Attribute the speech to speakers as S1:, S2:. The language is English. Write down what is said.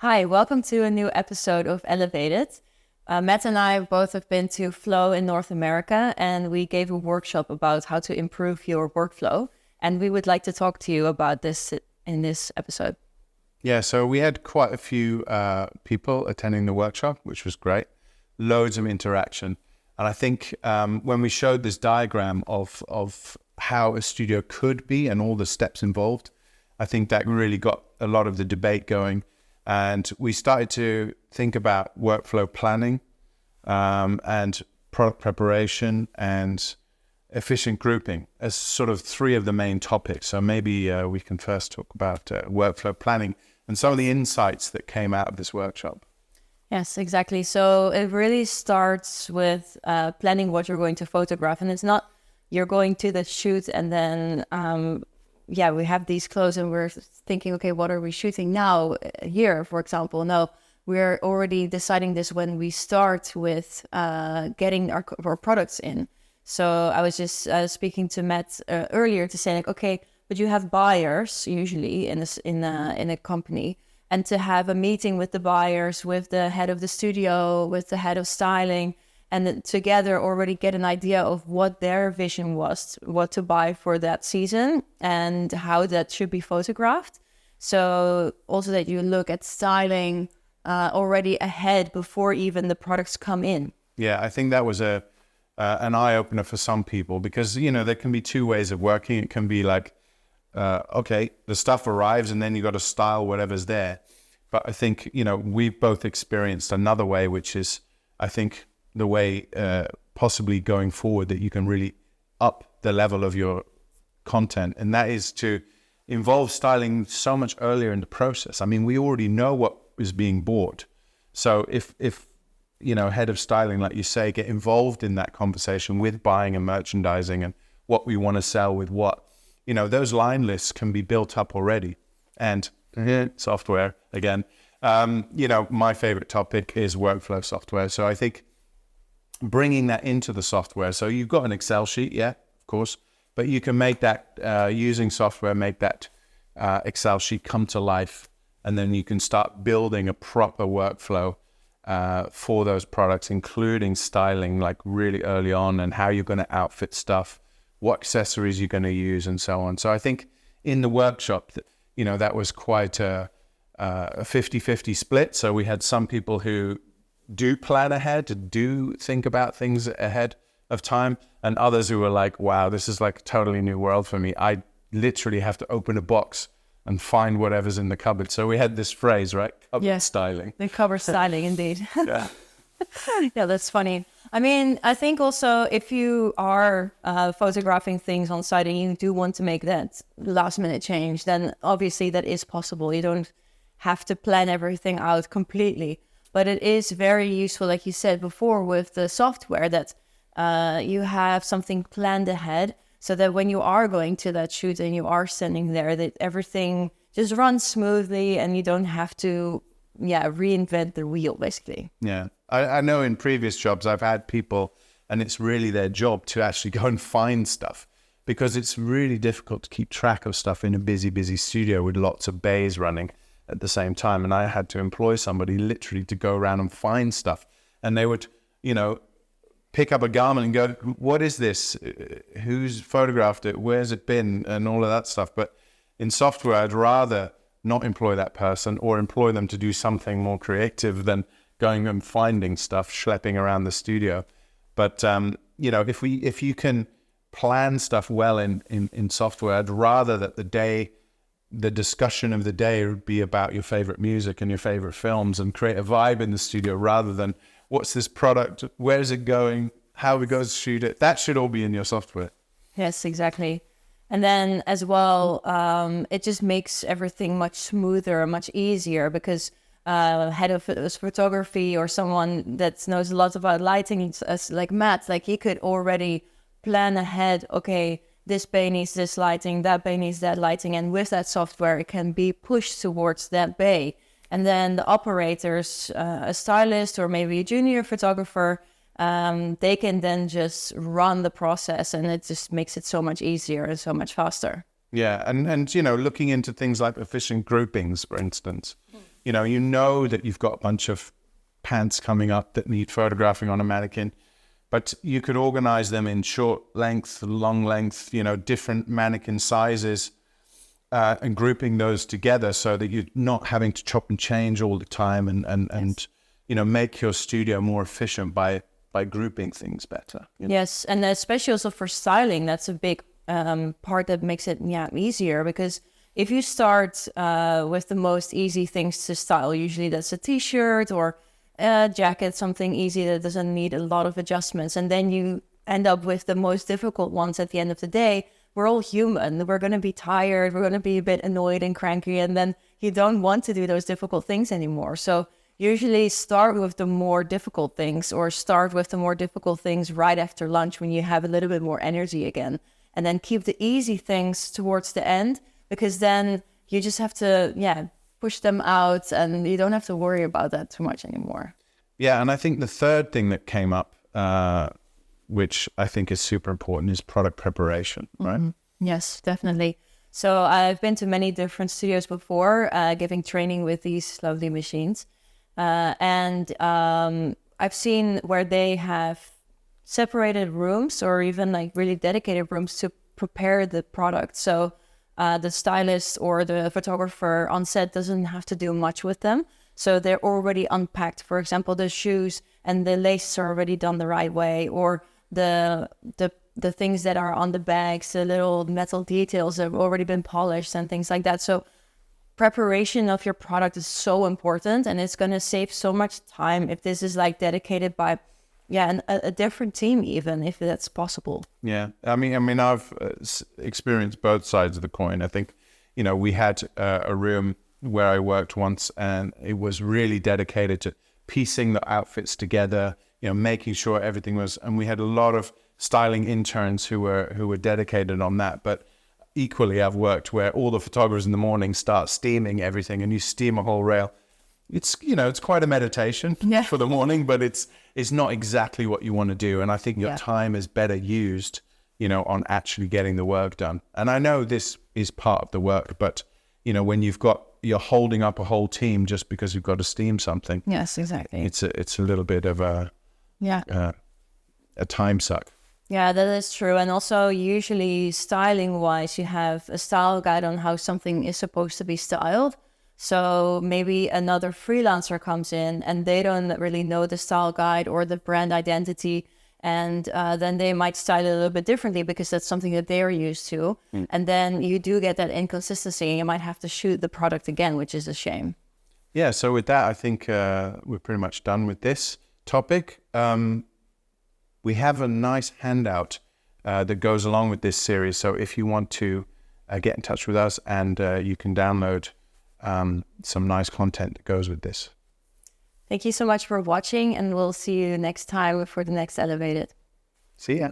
S1: Hi, welcome to a new episode of Elevated. Matt and I both have been to Flow in North America, and we gave a workshop about how to improve your workflow. And we would like to talk to you about this in this episode.
S2: Yeah, so we had quite a few people attending the workshop, which was great. Loads of interaction. And I think when we showed this diagram of how a studio could be and all the steps involved, I think that really got a lot of the debate going. And we started to think about workflow planning and product preparation and efficient grouping as sort of three of the main topics. So maybe we can first talk about workflow planning and some of the insights that came out of this workshop.
S1: Yes, exactly. So it really starts with planning what you're going to photograph. And it's not you're going to the shoot and then we have these clothes and we're thinking, okay, what are we shooting now here, for example? No, we're already deciding this when we start with getting our products in. So I was just speaking to Matt earlier to say, like, okay, but you have buyers usually in a company, and to have a meeting with the buyers, with the head of the studio, with the head of styling, and then together already get an idea of what their vision was, what to buy for that season and how that should be photographed. So also that you look at styling already ahead before even the products come in.
S2: Yeah, I think that was an eye-opener for some people because, there can be two ways of working. It can be like, okay, the stuff arrives and then you got to style whatever's there. But I think, we've both experienced another way, which is, I think, the way possibly going forward that you can really up the level of your content. And that is to involve styling so much earlier in the process. I mean, we already know what is being bought. So if head of styling, like you say, get involved in that conversation with buying and merchandising and what we want to sell with what, those line lists can be built up already. And software again, my favorite topic is workflow software. So I think bringing that into the software. So you've got an Excel sheet, yeah, of course, but you can make that using software, make that Excel sheet come to life. And then you can start building a proper workflow for those products, including styling like really early on and how you're going to outfit stuff, what accessories you're going to use and so on. So I think in the workshop, that was quite a 50-50 split. So we had some people who do plan ahead, do think about things ahead of time, and others who were like, wow, this is like a totally new world for me. I literally have to open a box and find whatever's in the cupboard. So we had this phrase, right? Cupboard styling.
S1: The cupboard styling, indeed.
S2: Yeah.
S1: Yeah, that's funny. I mean, I think also if you are photographing things on site and you do want to make that last minute change, then obviously that is possible. You don't have to plan everything out completely. But it is very useful, like you said before, with the software that you have something planned ahead so that when you are going to that shoot and you are standing there, that everything just runs smoothly and you don't have to reinvent the wheel, basically.
S2: Yeah. I know in previous jobs I've had people, and it's really their job to actually go and find stuff because it's really difficult to keep track of stuff in a busy studio with lots of bays running at the same time. And I had to employ somebody literally to go around and find stuff. And they would, pick up a garment and go, what is this? Who's photographed it? Where's it been? And all of that stuff. But in software, I'd rather not employ that person or employ them to do something more creative than going and finding stuff, schlepping around the studio. But, if you can plan stuff well in software, I'd rather that the discussion of the day would be about your favorite music and your favorite films and create a vibe in the studio rather than what's this product, where is it going, how are we going to shoot it. That should all be in your software.
S1: Yes, exactly. And then as well, it just makes everything much smoother, much easier because head of photography or someone that knows a lot about lighting, like Matt, like he could already plan ahead, okay, this bay needs this lighting, that bay needs that lighting. And with that software, it can be pushed towards that bay. And then the operators, a stylist or maybe a junior photographer, they can then just run the process and it just makes it so much easier and so much faster.
S2: Yeah, and looking into things like efficient groupings, for instance, You know that you've got a bunch of pants coming up that need photographing on a mannequin, but you could organize them in short length, long length, different mannequin sizes, and grouping those together so that you're not having to chop and change all the time, and make your studio more efficient by grouping things better.
S1: Yes, and especially also for styling, that's a big part that makes it easier, because if you start with the most easy things to style, usually that's a t-shirt or a jacket, something easy that doesn't need a lot of adjustments, and then you end up with the most difficult ones at the end of the day. We're all human. We're going to be tired. We're going to be a bit annoyed and cranky, and then you don't want to do those difficult things anymore. So usually start with the more difficult things, or start with the more difficult things right after lunch when you have a little bit more energy again, and then keep the easy things towards the end, because then you just have to, push them out, and you don't have to worry about that too much anymore.
S2: Yeah, and I think the third thing that came up, which I think is super important, is product preparation, right?
S1: Mm-hmm. Yes, definitely. So I've been to many different studios before, giving training with these lovely machines. And I've seen where they have separated rooms, or even like really dedicated rooms to prepare the product. So the stylist or the photographer on set doesn't have to do much with them. So they're already unpacked. For example, the shoes and the laces are already done the right way, or the things that are on the bags, the little metal details have already been polished and things like that. So preparation of your product is so important, and it's going to save so much time if this is like dedicated by a different team, even if that's possible.
S2: Yeah, I mean I've experienced both sides of the coin. I think we had a room where I worked once, and it was really dedicated to piecing the outfits together, making sure everything was, and we had a lot of styling interns who were dedicated on that. But equally, I've worked where all the photographers in the morning start steaming everything, and you steam a whole rail. It's it's quite a meditation for the morning, but it's not exactly what you want to do. And I think your time is better used, on actually getting the work done. And I know this is part of the work, but when you're holding up a whole team just because you've got to steam something.
S1: Yes, exactly.
S2: It's a little bit of a time suck.
S1: Yeah, that is true. And also usually styling wise, you have a style guide on how something is supposed to be styled. So maybe another freelancer comes in and they don't really know the style guide or the brand identity. And then they might style it a little bit differently because that's something that they're used to. And then you do get that inconsistency, and you might have to shoot the product again, which is a shame.
S2: Yeah, so with that, I think we're pretty much done with this topic. We have a nice handout that goes along with this series. So if you want to get in touch with us, and you can download some nice content that goes with this.
S1: Thank you so much for watching, and we'll see you next time for the next Elevated.
S2: See ya.